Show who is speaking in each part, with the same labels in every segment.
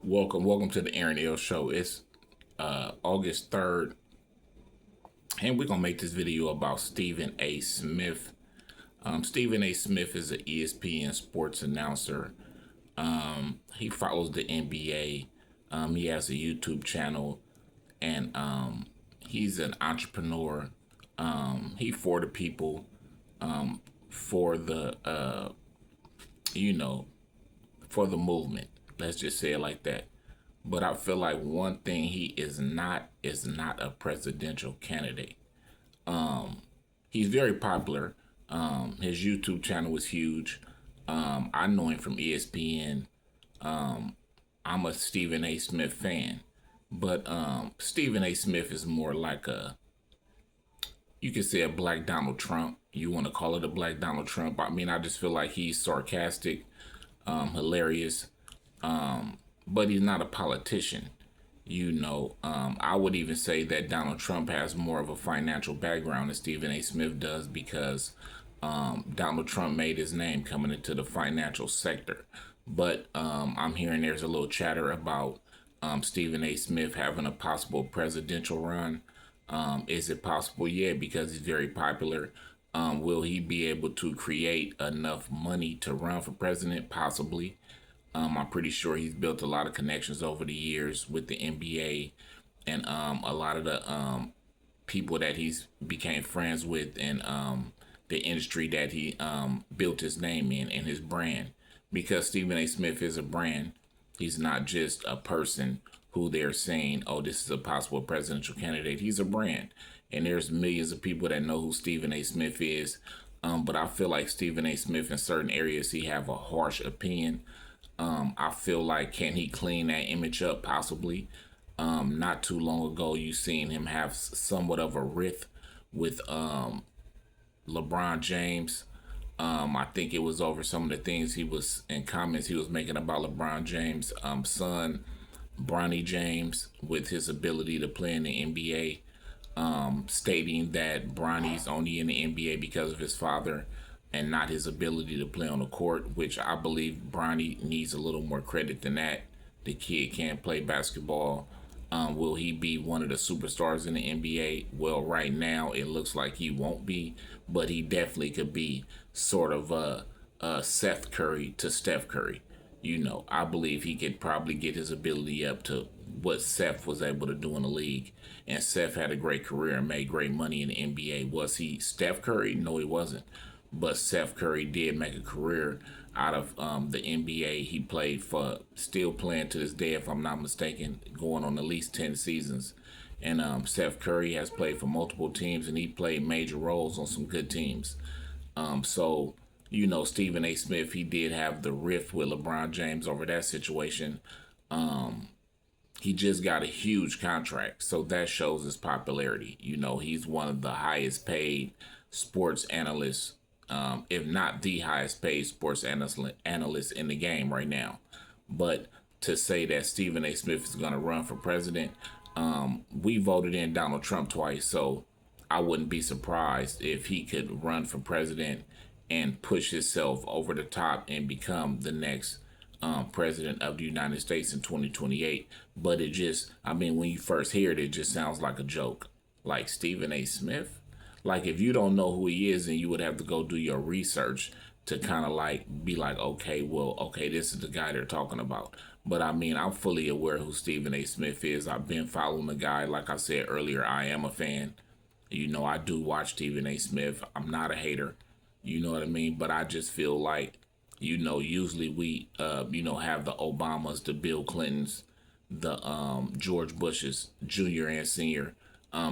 Speaker 1: Welcome to the Aaron L Show. It's August 3rd, and we're gonna make this video about Stephen A. Smith. Stephen A. Smith is an ESPN sports announcer. He follows the NBA. He has a YouTube channel, and he's an entrepreneur. He for the people, for the you know, for the movement. Let's just say it like that. But I feel like one thing he is not a presidential candidate. He's very popular. His YouTube channel is huge. I know him from ESPN. I'm a Stephen A. Smith fan, but Stephen A. Smith is more like you could say a Black Donald Trump. You want to call it a Black Donald Trump? I mean, I just feel like he's sarcastic, hilarious, but he's not a politician. I would even say that Donald Trump has more of a financial background than Stephen A. Smith does because Donald Trump made his name coming into the financial sector. But I'm hearing there's a little chatter about Stephen A. Smith having a possible presidential run. Is it possible? Yeah, because he's very popular. Will he be able to create enough money to run for president? Possibly. I'm pretty sure he's built a lot of connections over the years with the NBA and a lot of the people that he's became friends with and the industry that he built his name in and his brand. Because Stephen A. Smith is a brand, he's not just a person who they're saying, oh, this is a possible presidential candidate. He's a brand. And there's millions of people that know who Stephen A. Smith is. But I feel like Stephen A. Smith in certain areas, he have a harsh opinion. I feel like can he clean that image up? Possibly. Not too long ago, you seen him have somewhat of a rift with LeBron James. I think it was over some of the things he was in comments he was making about LeBron James' son, Bronny James, with his ability to play in the NBA, stating that Bronny's only in the NBA because of his father and not his ability to play on the court, which I believe Bronny needs a little more credit than that. The kid can't play basketball. Will he be one of the superstars in the NBA? Well, right now it looks like he won't be, but he definitely could be sort of a Seth Curry to Steph Curry. I believe he could probably get his ability up to what Seth was able to do in the league. And Seth had a great career and made great money in the NBA. Was he Steph Curry? No, he wasn't. But Seth Curry did make a career out of the NBA. He played for, still playing to this day, if I'm not mistaken, going on at least 10 seasons. And Seth Curry has played for multiple teams, and he played major roles on some good teams. Stephen A. Smith, he did have the rift with LeBron James over that situation. He just got a huge contract, so that shows his popularity. He's one of the highest paid sports analysts, if not the highest paid sports analyst in the game right now. But to say that Stephen A. Smith is going to run for president, we voted in Donald Trump twice, so I wouldn't be surprised if he could run for president and push himself over the top and become the next president of the United States in 2028. But when you first hear it, it just sounds like a joke. Like Stephen A. Smith? Like if you don't know who he is, then you would have to go do your research to kind of like be like, okay, this is the guy they're talking about. But I'm fully aware who Stephen A. Smith is. I've been following the guy. Like I said earlier, I am a fan. I do watch Stephen A. Smith. I'm not a hater. You know what I mean? But I just feel like, usually we, have the Obamas, the Bill Clintons, the George Bushes, Jr. and Senior.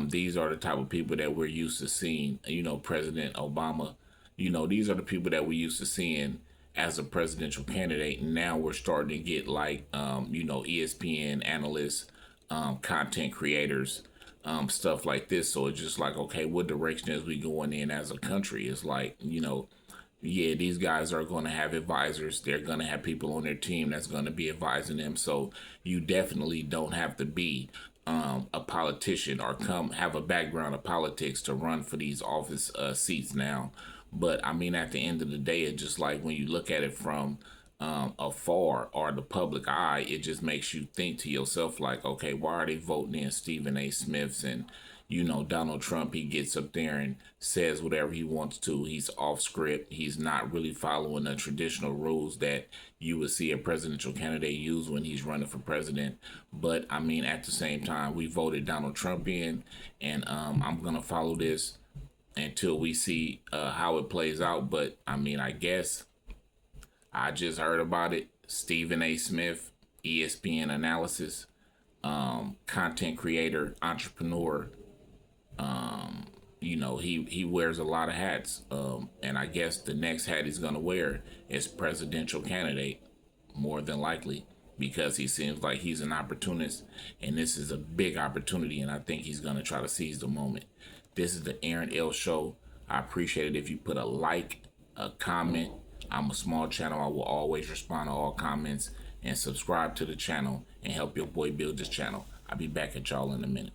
Speaker 1: These are the type of people that we're used to seeing. President Obama. These are the people that we're used to seeing as a presidential candidate. And now we're starting to get like, ESPN analysts, content creators, stuff like this. So it's just like, okay, what direction is we going in as a country? It's like, yeah, these guys are going to have advisors. They're going to have people on their team that's going to be advising them. So you definitely don't have to be a politician or have a background of politics to run for these office seats now. But at the end of the day, it's just like when you look at it from afar or the public eye, it just makes you think to yourself like, okay, why are they voting in Stephen A. Smiths? And Donald Trump, he gets up there and says whatever he wants to. He's off script. He's not really following the traditional rules that you would see a presidential candidate use when he's running for president. But I mean, at the same time, we voted Donald Trump in, and I'm gonna follow this until we see how it plays out. But I mean, I guess I just heard about it. Stephen A. Smith, ESPN analysis, content creator, entrepreneur. He wears a lot of hats. And I guess the next hat he's gonna wear is presidential candidate, more than likely, because he seems like he's an opportunist, and this is a big opportunity, and I think he's gonna try to seize the moment. This is the Aaron L. Show. I appreciate it if you put a like, a comment. I'm a small channel. I will always respond to all comments, and subscribe to the channel and help your boy build this channel. I'll be back at y'all in a minute.